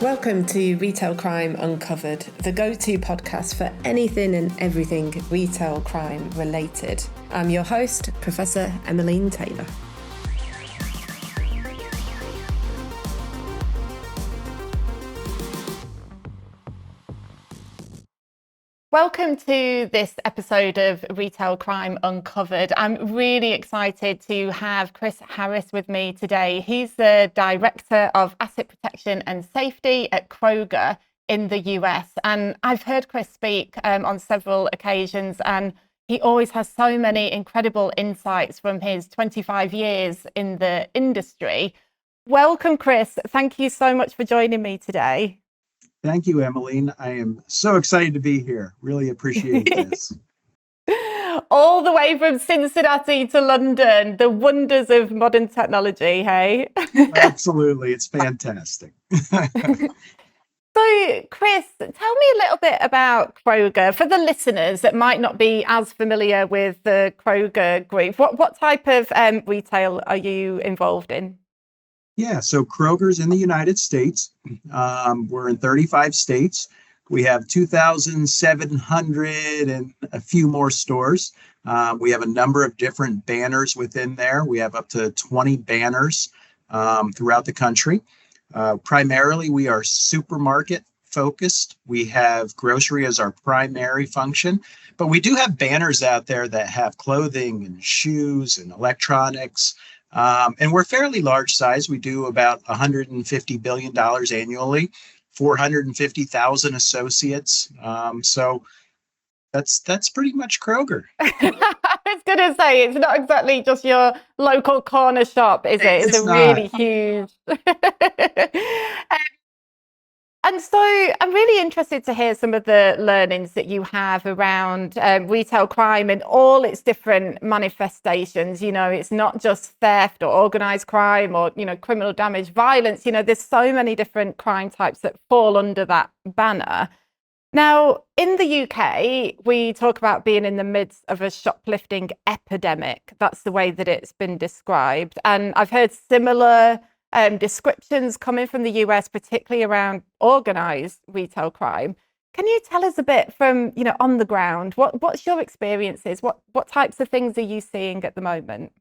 Welcome to Retail Crime Uncovered, the go-to podcast for anything and everything retail crime related. I'm your host, Professor Emmeline Taylor. Welcome to this episode of Retail Crime Uncovered. I'm really excited to have Chris Harris with me today. He's the Director of Asset Protection and Safety at Kroger in the US. And I've heard Chris speak on several occasions, and he always has so many incredible insights from his 25 years in the industry. Welcome, Chris. Thank you so much for joining me today. Thank you, Emmeline. I am so excited to be here. Really appreciate this. All the way from Cincinnati to London, the wonders of modern technology, hey? Absolutely. It's fantastic. So, Chris, tell me a little bit about Kroger. For the listeners that might not be as familiar with the Kroger group, what type of retail are you involved in? Yeah, so Kroger's in the United States. We're in 35 states. We have 2,700 and a few more stores. We have a number of different banners within there. We have up to 20 banners throughout the country. Primarily, we are supermarket focused. We have grocery as our primary function, but we do have banners out there that have clothing and shoes and electronics. And we're fairly large size. We do about $150 billion annually, 450,000 associates. So that's pretty much Kroger. I was going to say, it's not exactly just your local corner shop, is it? It's really huge. And so I'm really interested to hear some of the learnings that you have around retail crime and all its different manifestations. You know, it's not just theft or organized crime or, criminal damage, violence. There's so many different crime types that fall under that banner. Now, in the UK, we talk about being in the midst of a shoplifting epidemic. That's the way that it's been described. And I've heard similar descriptions coming from the US, particularly around organized retail crime. Can you tell us a bit from, on the ground, what's your experiences? What types of things are you seeing at the moment?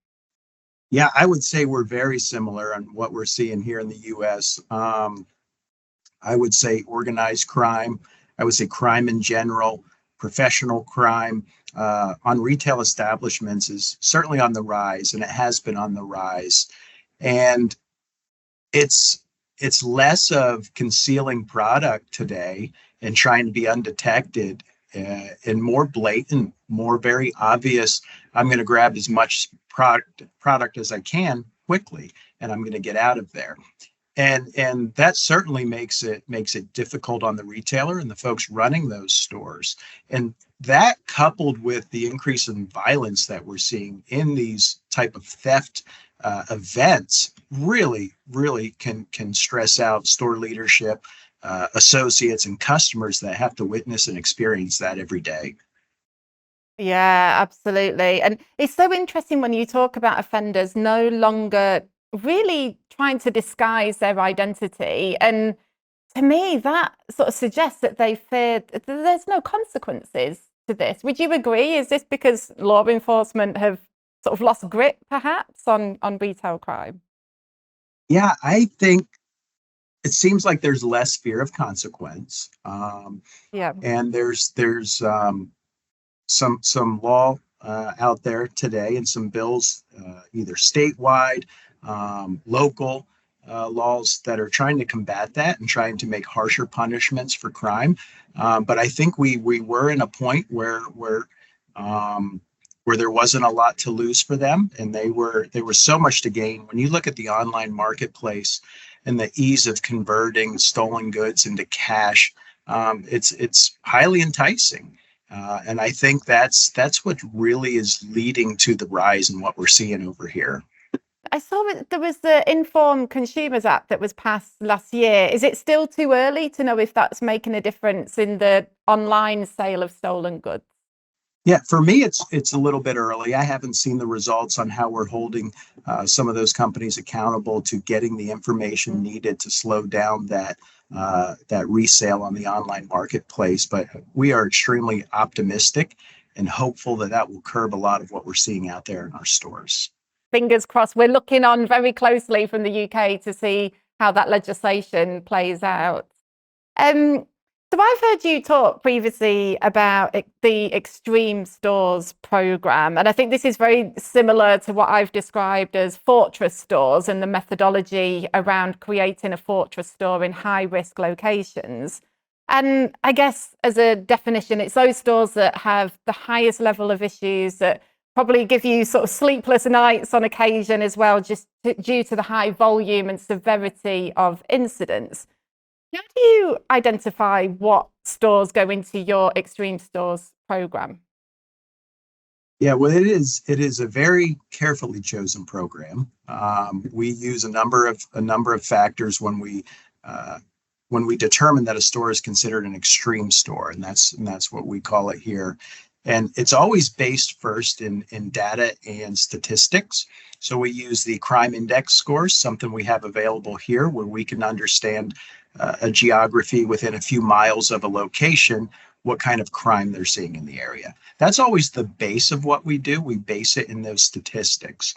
Yeah, I would say we're very similar on what we're seeing here in the US. I would say organized crime. I would say crime in general, professional crime on retail establishments is certainly on the rise, and it has been on the rise. And it's less of concealing product today and trying to be undetected and more blatant, more very obvious. I'm going to grab as much product as I can quickly, and I'm going to get out of there. And that certainly makes it difficult on the retailer and the folks running those stores. And that, coupled with the increase in violence that we're seeing in these type of theft events, really can stress out store leadership, associates, and customers that have to witness and experience that every day. Yeah, absolutely. And it's so interesting when you talk about offenders no longer really trying to disguise their identity. And to me, that sort of suggests that they fear there's no consequences to this. Would you agree? Is this because law enforcement have sort of lost grip, perhaps, on retail crime? Yeah, I think it seems like there's less fear of consequence. Yeah. And there's some law out there today and some bills, either statewide, local laws that are trying to combat that and trying to make harsher punishments for crime. But I think we were in a point where there wasn't a lot to lose for them, and there was so much to gain. When you look at the online marketplace and the ease of converting stolen goods into cash, it's highly enticing. And I think that's what really is leading to the rise in what we're seeing over here. I saw that there was the Informed Consumers Act that was passed last year. Is it still too early to know if that's making a difference in the online sale of stolen goods? Yeah, for me, it's a little bit early. I haven't seen the results on how we're holding some of those companies accountable to getting the information needed to slow down that resale on the online marketplace. But we are extremely optimistic and hopeful that that will curb a lot of what we're seeing out there in our stores. Fingers crossed. We're looking on very closely from the UK to see how that legislation plays out. Um, so I've heard you talk previously about the Extreme Stores program, and I think this is very similar to what I've described as fortress stores and the methodology around creating a fortress store in high-risk locations. And I guess as a definition, it's those stores that have the highest level of issues that probably give you sort of sleepless nights on occasion as well, just due to the high volume and severity of incidents. How do you identify what stores go into your Extreme Stores program? Yeah, well, it is a very carefully chosen program. We use a number of factors when we determine that a store is considered an extreme store, and that's what we call it here. And it's always based first in data and statistics. So we use the crime index scores, something we have available here, where we can understand a geography within a few miles of a location, what kind of crime they're seeing in the area. That's always the base of what we do. We base it in those statistics.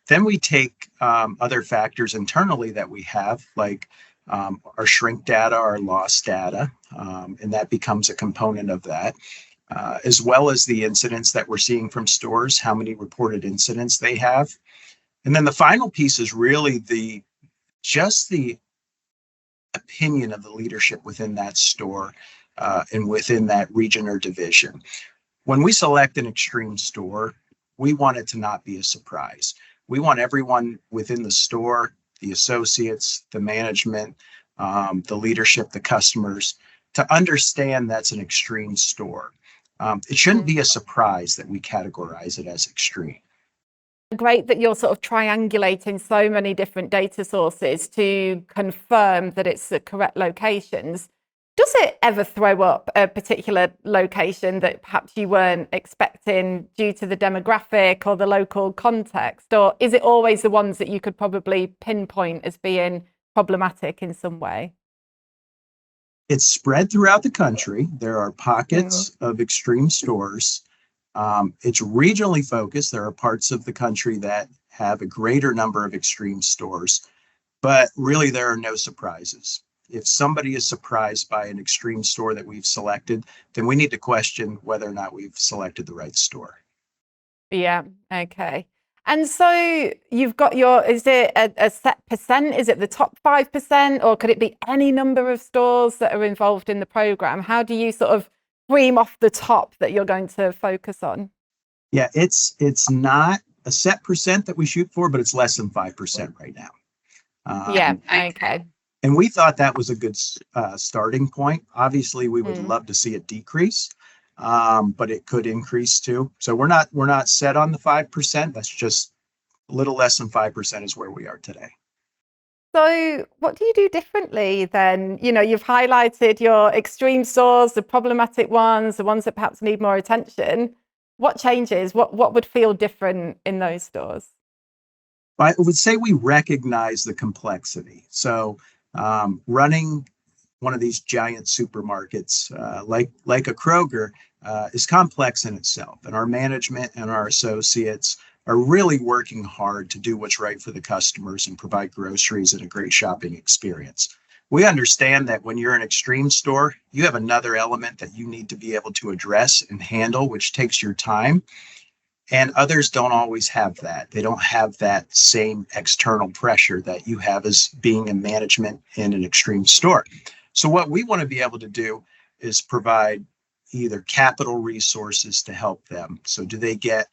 Then we take other factors internally that we have, like our shrink data, our loss data, and that becomes a component of that, as well as the incidents that we're seeing from stores, how many reported incidents they have. And then the final piece is really just the opinion of the leadership within that store and within that region or division. When we select an extreme store, we want it to not be a surprise. We want everyone within the store, the associates, the management, the leadership, the customers, to understand that's an extreme store. It shouldn't be a surprise that we categorize it as extreme. Great that you're sort of triangulating so many different data sources to confirm that it's the correct locations. Does it ever throw up a particular location that perhaps you weren't expecting due to the demographic or the local context? Or is it always the ones that you could probably pinpoint as being problematic in some way? It's spread throughout the country. There are pockets of extreme stores. It's regionally focused. There are parts of the country that have a greater number of extreme stores, but really there are no surprises. If somebody is surprised by an extreme store that we've selected, then we need to question whether or not we've selected the right store. Yeah, okay. And so you've got your, is it a set percent? Is it the top 5%? Or could it be any number of stores that are involved in the program? How do you sort of cream off the top that you're going to focus on? Yeah, it's not a set percent that we shoot for, but it's less than 5% right now. Yeah, Okay. okay. And we thought that was a good starting point. Obviously, we would Mm. love to see it decrease, but it could increase too. So we're not set on the 5%. That's just a little less than 5% is where we are today. So what do you do differently then? You know, you've highlighted your extreme stores, the problematic ones, the ones that perhaps need more attention. What changes? What would feel different in those stores? I would say we recognize the complexity. So running one of these giant supermarkets like a Kroger is complex in itself, and our management and our associates are really working hard to do what's right for the customers and provide groceries and a great shopping experience. We understand that when you're an extreme store, you have another element that you need to be able to address and handle, which takes your time. And others don't always have that. They don't have that same external pressure that you have as being in management in an extreme store. So what we want to be able to do is provide either capital resources to help them. So do they get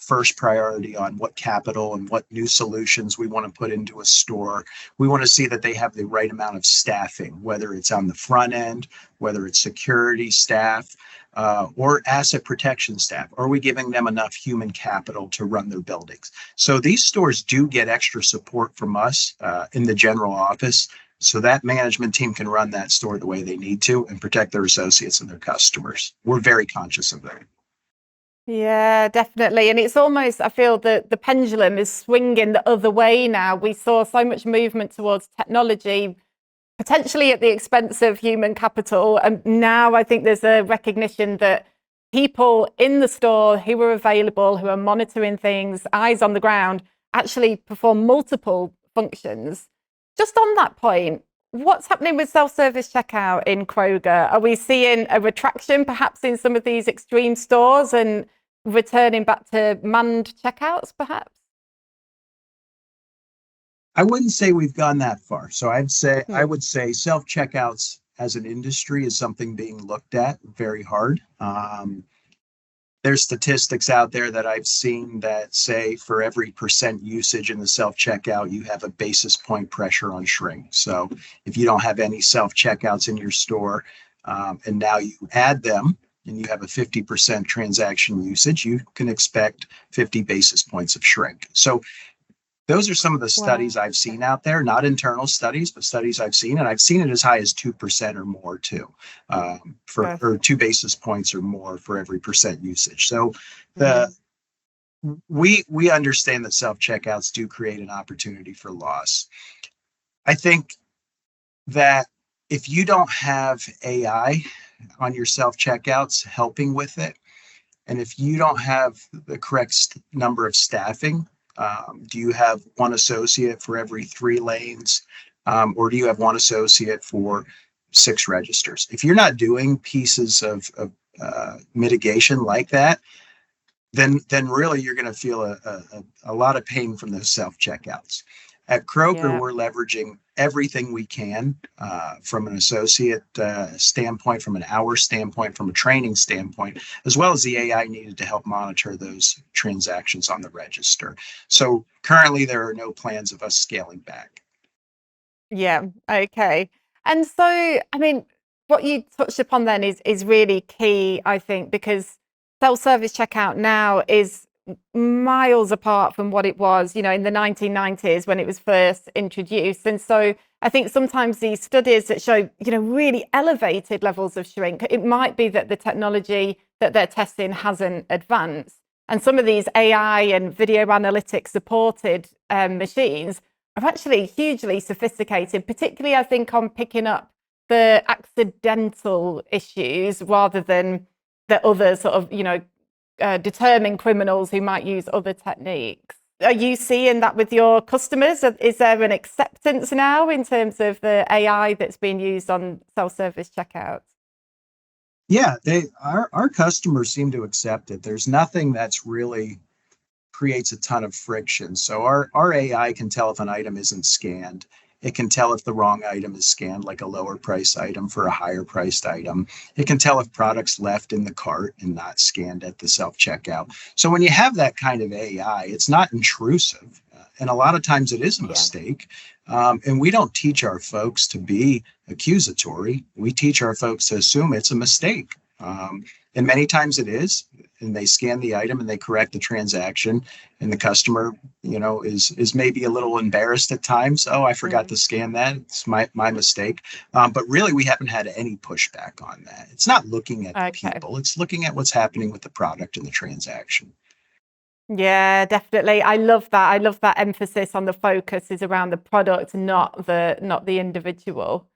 first priority on what capital and what new solutions we want to put into a store. We want to see that they have the right amount of staffing, whether it's on the front end, whether it's security staff, or asset protection staff. Are we giving them enough human capital to run their buildings? So these stores do get extra support from us in the general office, so that management team can run that store the way they need to and protect their associates and their customers. We're very conscious of that. Yeah, definitely. And it's almost, I feel that the pendulum is swinging the other way now. We saw so much movement towards technology, potentially at the expense of human capital. And now I think there's a recognition that people in the store who are available, who are monitoring things, eyes on the ground, actually perform multiple functions. Just on that point, what's happening with self-service checkout in Kroger? Are we seeing a retraction perhaps in some of these extreme stores and returning back to manned checkouts perhaps? I wouldn't say we've gone that far. So I Hmm. would say self-checkouts as an industry is something being looked at very hard. There's statistics out there that I've seen that say for every percent usage in the self checkout, you have a basis point pressure on shrink. So if you don't have any self checkouts in your store, and now you add them and you have a 50% transaction usage, you can expect 50 basis points of shrink. So those are some of the studies Wow. I've seen out there, not internal studies, but studies I've seen, and I've seen it as high as 2% or more too, for Gosh. or 2 basis points or more for every percent usage. So the Mhm. we understand that self checkouts do create an opportunity for loss. I think that if you don't have AI on your self checkouts helping with it, and if you don't have the correct number of staffing, do you have one associate for every 3 lanes, or do you have one associate for 6 registers? If you're not doing pieces of mitigation like that, then really you're going to feel a lot of pain from those self checkouts. At Kroger, Yeah. we're leveraging everything we can, from an associate standpoint, from an hour standpoint, from a training standpoint, as well as the AI needed to help monitor those transactions on the register. So currently, there are no plans of us scaling back. Yeah. Okay. And so, I mean, what you touched upon then is really key, I think, because self-service checkout now is miles apart from what it was, in the 1990s when it was first introduced. And so I think sometimes these studies that show, really elevated levels of shrink, it might be that the technology that they're testing hasn't advanced. And some of these AI and video analytics supported machines are actually hugely sophisticated, particularly I think on picking up the accidental issues rather than the other sort of, determined criminals who might use other techniques. Are you seeing that with your customers? Is there an acceptance now in terms of the AI that's being used on self-service checkouts? Yeah, our customers seem to accept it. There's nothing that's really creates a ton of friction. So our AI can tell if an item isn't scanned. It can tell if the wrong item is scanned, like a lower price item for a higher priced item. It can tell if products left in the cart and not scanned at the self checkout. So when you have that kind of AI, it's not intrusive. And a lot of times it is a Yeah. mistake. And we don't teach our folks to be accusatory. We teach our folks to assume it's a mistake. And many times it is, and they scan the item and they correct the transaction, and the customer, is maybe a little embarrassed at times. Oh, I forgot Mm. to scan that. It's my mistake. But really, we haven't had any pushback on that. It's not looking at the Okay. people; it's looking at what's happening with the product and the transaction. Yeah, definitely. I love that. I love that emphasis on the focus is around the product, not the individual.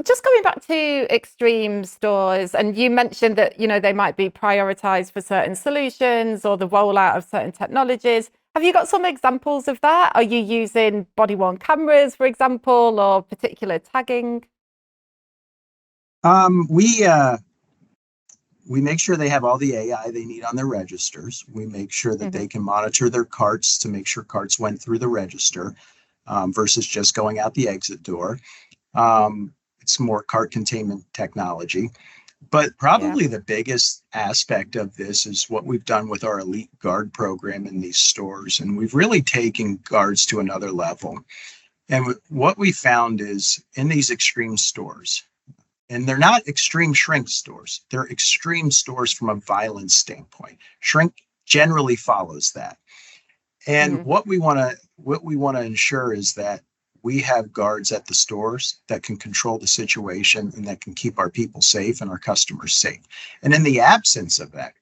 Just going back to extreme stores, and you mentioned that they might be prioritized for certain solutions or the rollout of certain technologies. Have you got some examples of that? Are you using body-worn cameras, for example, or particular tagging? We make sure they have all the AI they need on their registers. We make sure that Hmm. they can monitor their carts to make sure carts went through the register, versus just going out the exit door. It's more cart containment technology. But Yeah. probably the biggest aspect of this is what we've done with our Elite Guard program in these stores. And we've really taken guards to another level. And what we found is in these extreme stores, and they're not extreme shrink stores, they're extreme stores from a violence standpoint. Shrink generally follows that. And Hmm. what we want to ensure is that we have guards at the stores that can control the situation and that can keep our people safe and our customers safe. And in the absence of that,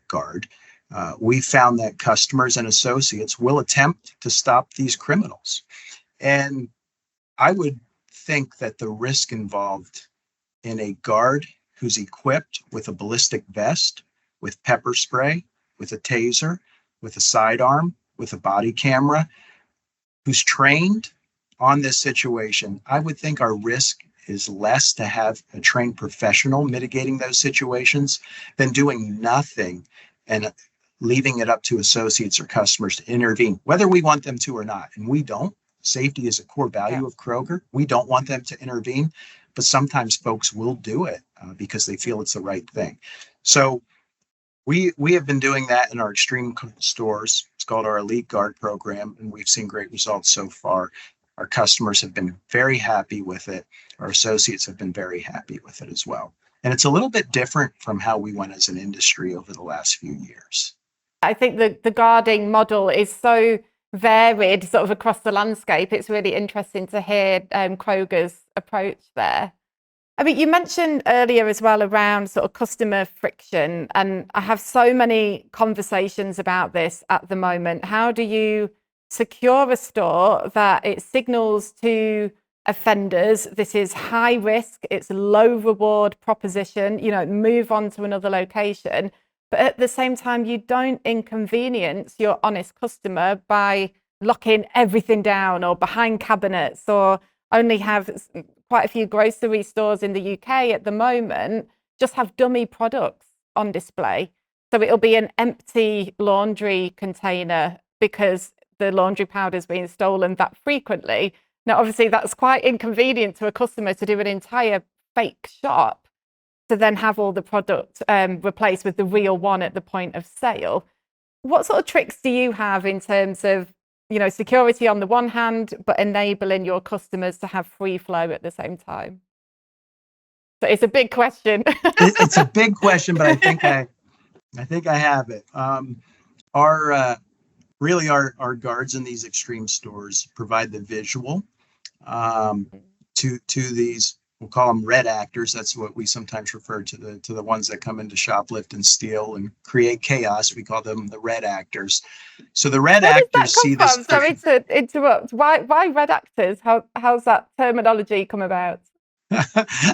guard, we found that customers and associates will attempt to stop these criminals. And I would think that the risk involved in a guard who's equipped with a ballistic vest, with pepper spray, with a taser, with a sidearm, with a body camera, who's trained on this situation, I would think our risk is less to have a trained professional mitigating those situations than doing nothing and leaving it up to associates or customers to intervene, whether we want them to or not. And we don't. Safety is a core value of Kroger. We don't want them to intervene, but sometimes folks will do it because they feel it's the right thing. So we have been doing that in our extreme stores. It's called our Elite Guard program, and we've seen great results so far. Our customers have been very happy with it. Our associates have been very happy with it as well. And it's a little bit different from how we went as an industry over the last few years. I think the guarding model is so varied sort of across the landscape. It's really interesting to hear Kroger's approach there. I mean, you mentioned earlier as well around sort of customer friction, and I have so many conversations about this at the moment. How do you secure a store that it signals to offenders this is high risk, it's low reward proposition, move on to another location, but at the same time you don't inconvenience your honest customer by locking everything down or behind cabinets, or only have quite a few grocery stores in the UK at the moment just have dummy products on display. So it'll be an empty laundry container because the laundry powder is being stolen that frequently. Now, obviously, that's quite inconvenient to a customer to do an entire fake shop to then have all the product replaced with the real one at the point of sale. What sort of tricks do you have in terms of security on the one hand, but enabling your customers to have free flow at the same time? So it's a big question. It's a big question, but I think I have it. Our guards in these extreme stores provide the visual to these. We'll call them red actors. That's what we sometimes refer to the ones that come in to shoplift and steal and create chaos. We call them the red actors. So the red actors see this. Sorry to interrupt. Why red actors? How's that terminology come about?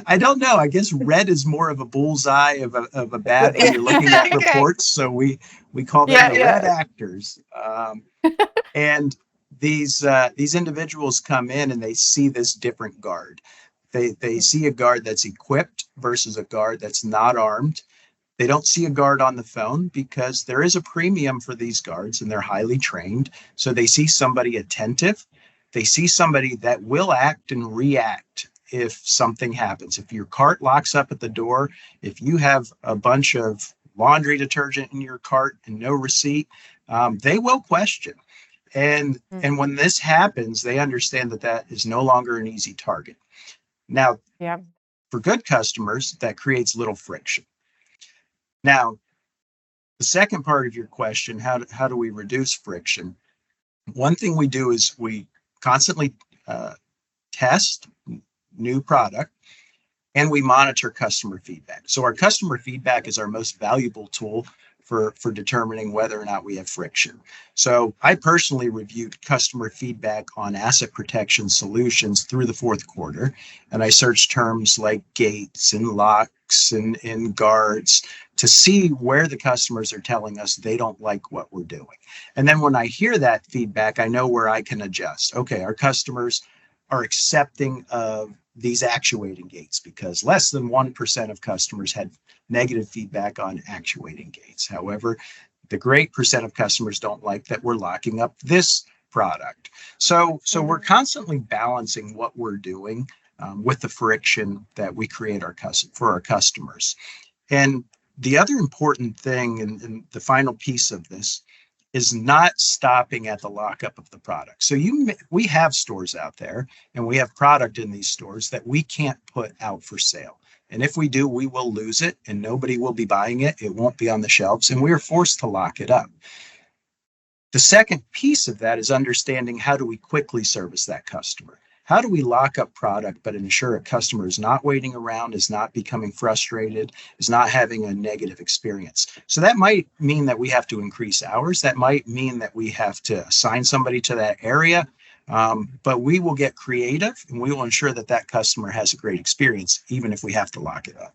I don't know. I guess red is more of a bullseye of a bad when you're looking at reports. So we call them the red actors. And these individuals come in and they see this different guard. They see a guard that's equipped versus a guard that's not armed. They don't see a guard on the phone because there is a premium for these guards and they're highly trained. So they see somebody attentive. They see somebody that will act and react if something happens. If your cart locks up at the door, if you have a bunch of laundry detergent in your cart and no receipt, they will question. And when this happens, they understand that is no longer an easy target. Now, for good customers, that creates little friction. Now, the second part of your question, how do we reduce friction? One thing we do is we constantly test new product and we monitor customer feedback. So our customer feedback is our most valuable tool for determining whether or not we have friction. So I personally reviewed customer feedback on asset protection solutions through the fourth quarter, and I searched terms like gates and locks and guards to see where the customers are telling us they don't like what we're doing. And then when I hear that feedback, I know where I can adjust. Okay, our customers are accepting of these actuating gates because less than 1% of customers had negative feedback on actuating gates. However, the great percent of customers don't like that we're locking up this product. So we're constantly balancing what we're doing with the friction that we create for our customers. And the other important thing, and the final piece of this, is not stopping at the lockup of the product. So we have stores out there and we have product in these stores that we can't put out for sale. And if we do, we will lose it and nobody will be buying it. It won't be on the shelves and we are forced to lock it up. The second piece of that is understanding how do we quickly service that customer? how do we lock up product but ensure a customer is not waiting around, is not becoming frustrated, is not having a negative experience? So that might mean that we have to increase hours. That might mean that we have to assign somebody to that area. But we will get creative and we will ensure that that customer has a great experience, even if we have to lock it up.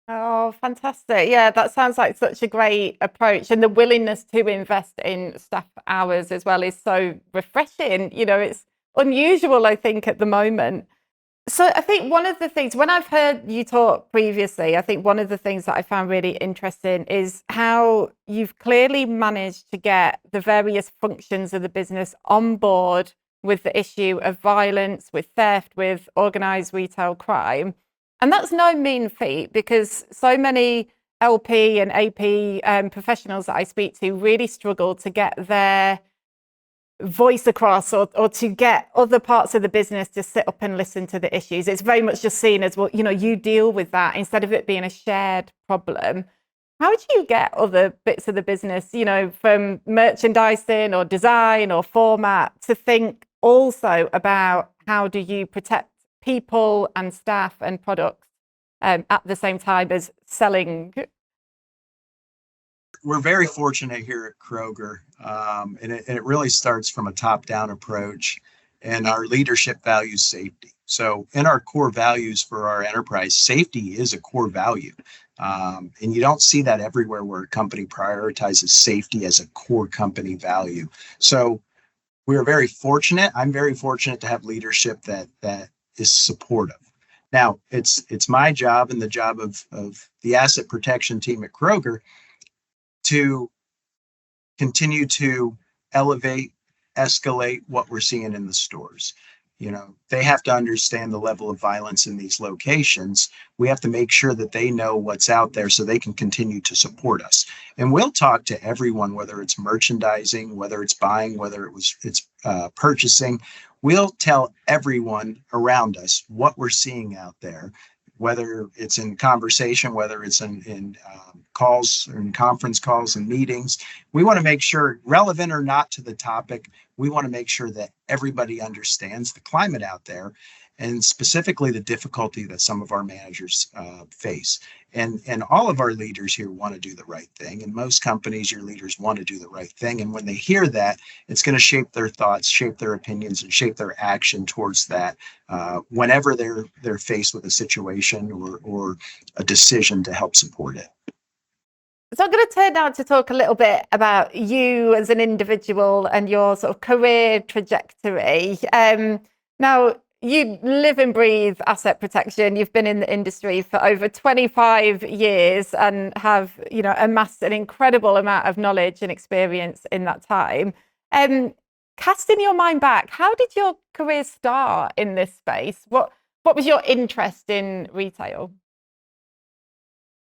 Oh, fantastic. Yeah, that sounds like such a great approach. And the willingness to invest in staff hours as well is so refreshing. It's unusual, I think, at the moment. So I think one of the things, when I've heard you talk previously, I think one of the things that I found really interesting is how you've clearly managed to get the various functions of the business on board with the issue of violence, with theft, with organized retail crime. And that's no mean feat, because so many LP and AP professionals that I speak to really struggle to get their voice across, or to get other parts of the business to sit up and listen to the issues. It's very much just seen as, well, you deal with that, instead of it being a shared problem. How do you get other bits of the business, from merchandising or design or format, to think also about how do you protect people and staff and products at the same time as selling? We're very fortunate here at Kroger, and it really starts from a top-down approach, and our leadership values safety. So in our core values for our enterprise, safety is a core value. And you don't see that everywhere where a company prioritizes safety as a core company value. So we're very fortunate. I'm very fortunate to have leadership that is supportive. Now, it's my job and the job of the asset protection team at Kroger to continue to elevate, escalate what we're seeing in the stores. They have to understand the level of violence in these locations. We have to make sure that they know what's out there so they can continue to support us. And we'll talk to everyone, whether it's merchandising, whether it's buying, whether it's purchasing. We'll tell everyone around us what we're seeing out there, whether it's in conversation, whether it's in calls or in conference calls and meetings. We want to make sure, relevant or not to the topic, we want to make sure that everybody understands the climate out there, and specifically the difficulty that some of our managers face. And all of our leaders here want to do the right thing. In most companies, your leaders want to do the right thing. And when they hear that, it's going to shape their thoughts, shape their opinions, and shape their action towards that whenever they're faced with a situation or a decision to help support it. So I'm going to turn now to talk a little bit about you as an individual and your sort of career trajectory. Now, you live and breathe asset protection. You've been in the industry for over 25 years and have, amassed an incredible amount of knowledge and experience in that time. Casting your mind back, how did your career start in this space? What was your interest in retail?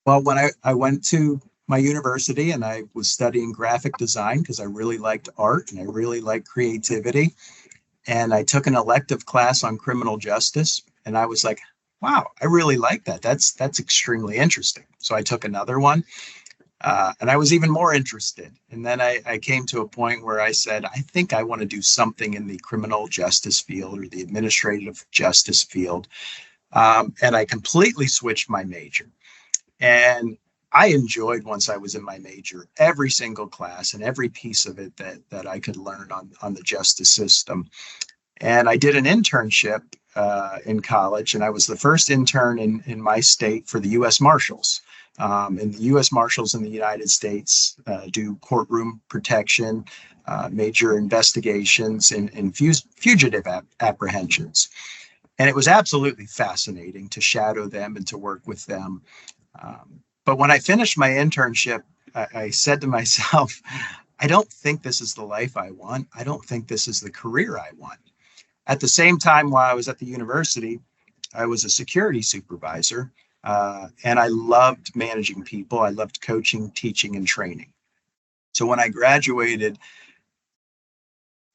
Well, when I went to my university and I was studying graphic design because I really liked art and I really liked creativity. And I took an elective class on criminal justice, and I was like, wow, I really like that. That's extremely interesting. So I took another one, and I was even more interested. And then I came to a point where I said, I think I want to do something in the criminal justice field or the administrative justice field. And I completely switched my major. And I enjoyed, once I was in my major, every single class and every piece of it that I could learn on the justice system. And I did an internship in college, and I was the first intern in my state for the U.S. Marshals. And the U.S. Marshals in the United States do courtroom protection, major investigations, and fugitive apprehensions. And it was absolutely fascinating to shadow them and to work with them. But when I finished my internship, I said to myself, I don't think this is the life I want. I don't think this is the career I want. At the same time, while I was at the university, I was a security supervisor, and I loved managing people. I loved coaching, teaching, and training. So when I graduated,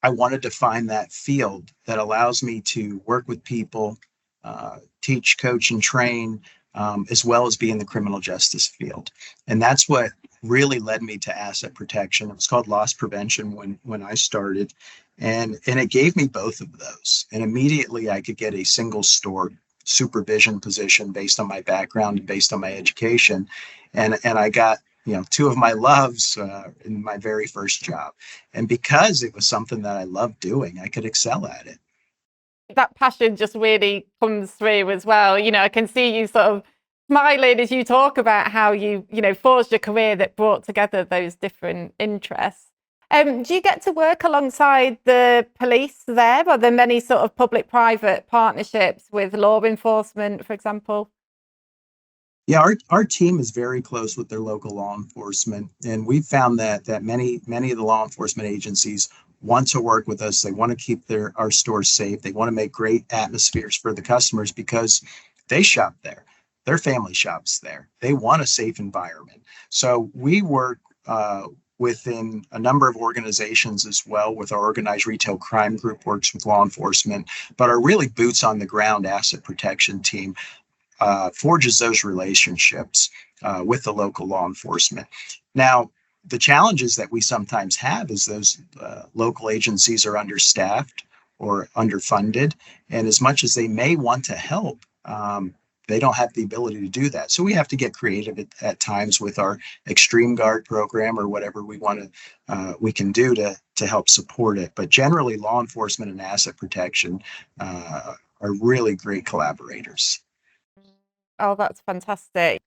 I wanted to find that field that allows me to work with people, teach, coach, and train, as well as be in the criminal justice field. And that's what really led me to asset protection. It was called loss prevention when I started. And it gave me both of those. And immediately I could get a single store supervision position based on my background and based on my education. And I got, two of my loves in my very first job. And because it was something that I loved doing, I could excel at it. That passion just really comes through as well. I can see you sort of smiling as you talk about how you forged a career that brought together those different interests. Do you get to work alongside the police there? Are there many sort of public-private partnerships with law enforcement, for example? Yeah, our team is very close with their local law enforcement, and we've found that many of the law enforcement agencies want to work with us. They want to keep our stores safe. They want to make great atmospheres for the customers because they shop there. Their family shops there. They want a safe environment. So we work within a number of organizations as well. With our organized retail crime group works with law enforcement, but our really boots on the ground asset protection team forges those relationships with the local law enforcement. Now, the challenges that we sometimes have is those local agencies are understaffed or underfunded. And as much as they may want to help, they don't have the ability to do that. So we have to get creative at times with our Extreme Guard program or whatever we can do to help support it. But generally, law enforcement and asset protection are really great collaborators. Oh, that's fantastic.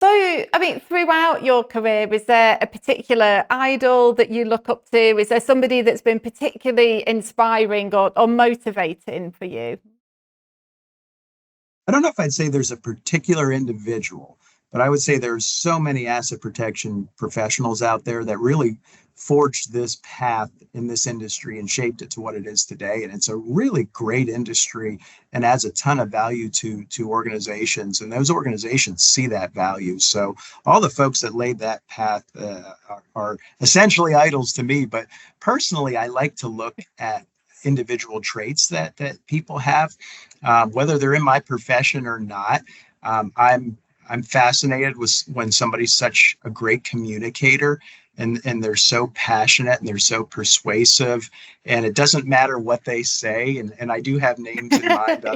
So, I mean, throughout your career, is there a particular idol that you look up to? Is there somebody that's been particularly inspiring or motivating for you? I don't know if I'd say there's a particular individual, but I would say there's so many asset protection professionals out there that really forged this path in this industry and shaped it to what it is today. And it's a really great industry and adds a ton of value to organizations. And those organizations see that value. So all the folks that laid that path are essentially idols to me. But personally, I like to look at individual traits that people have, whether they're in my profession or not. I'm fascinated with when somebody's such a great communicator and they're so passionate and they're so persuasive, and it doesn't matter what they say. And I do have names in mind.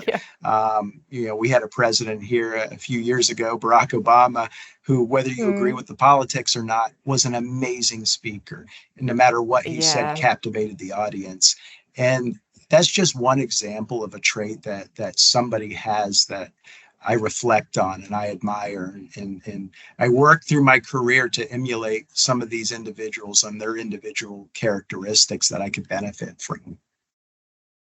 Yeah. We had a president here a few years ago, Barack Obama, who, whether you agree Mm, with the politics or not, was an amazing speaker. And no matter what he said, yeah. captivated the audience. And that's just one example of a trait that somebody has that I reflect on and I admire. And I work through my career to emulate some of these individuals and their individual characteristics that I could benefit from.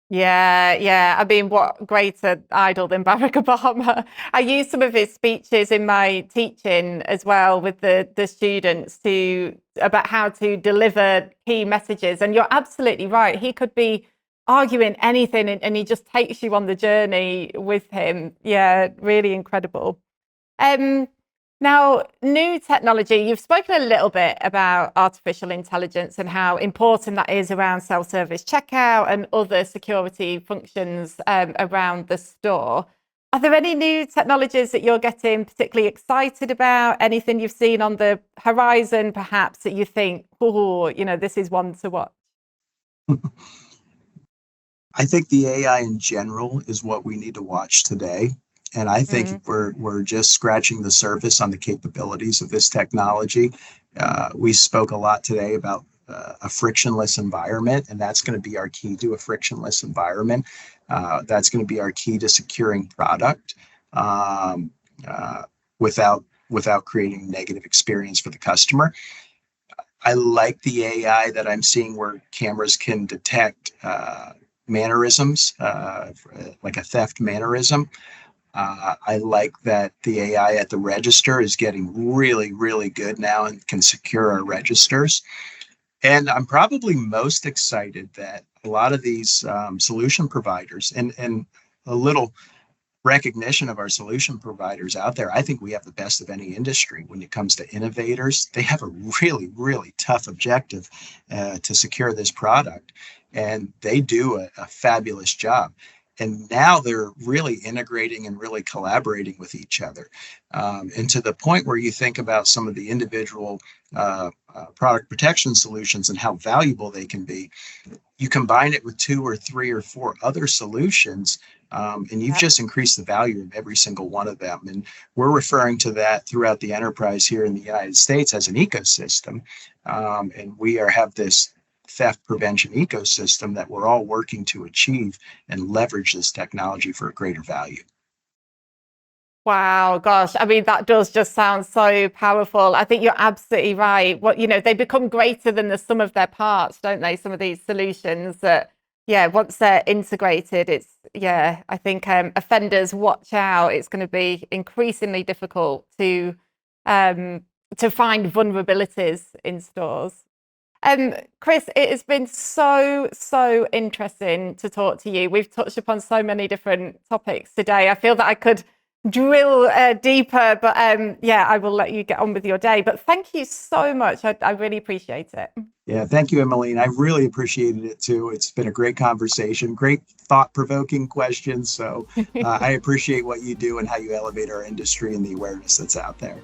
Yeah, yeah. I mean, what greater idol than Barack Obama? I use some of his speeches in my teaching as well with the students to about how to deliver key messages. And you're absolutely right. He could be arguing anything and he just takes you on the journey with him. Yeah, really incredible. Um, Now, new technology, you've spoken a little bit about artificial intelligence and how important that is around self-service checkout and other security functions around the store. Are there any new technologies that you're getting particularly excited about? Anything you've seen on the horizon, perhaps, that you think, oh, this is one to watch? I think the AI in general is what we need to watch today. And I think Mm, we're just scratching the surface on the capabilities of this technology. We spoke a lot today about a frictionless environment, and that's going to be our key to a frictionless environment. That's going to be our key to securing product um, uh, without creating negative experience for the customer. I like the AI that I'm seeing where cameras can detect mannerisms, like a theft mannerism. I like that the AI at the register is getting really, really good now and can secure our registers. And I'm probably most excited that a lot of these solution providers and a little recognition of our solution providers out there. I think we have the best of any industry when it comes to innovators. They have a really, really tough objective to secure this product, and they do a fabulous job. And now they're really integrating and really collaborating with each other. And to the point where you think about some of the individual product protection solutions and how valuable they can be, you combine it with 2 or 3 or 4 other solutions, and you've just increased the value of every single one of them. And we're referring to that throughout the enterprise here in the United States as an ecosystem. And we have this theft prevention ecosystem that we're all working to achieve and leverage this technology for a greater value. Wow, gosh. I mean, that does just sound so powerful. I think you're absolutely right. They become greater than the sum of their parts, don't they? Some of these solutions that, yeah, once they're integrated, I think offenders watch out. It's going to be increasingly difficult to find vulnerabilities in stores. Chris, it has been so interesting to talk to you. We've touched upon so many different topics today. I feel that I could drill deeper, but I will let you get on with your day. But thank you so much. I really appreciate it. Yeah, thank you, Emmeline. I really appreciated it too. It's been a great conversation, great thought-provoking questions. So I appreciate what you do and how you elevate our industry and the awareness that's out there.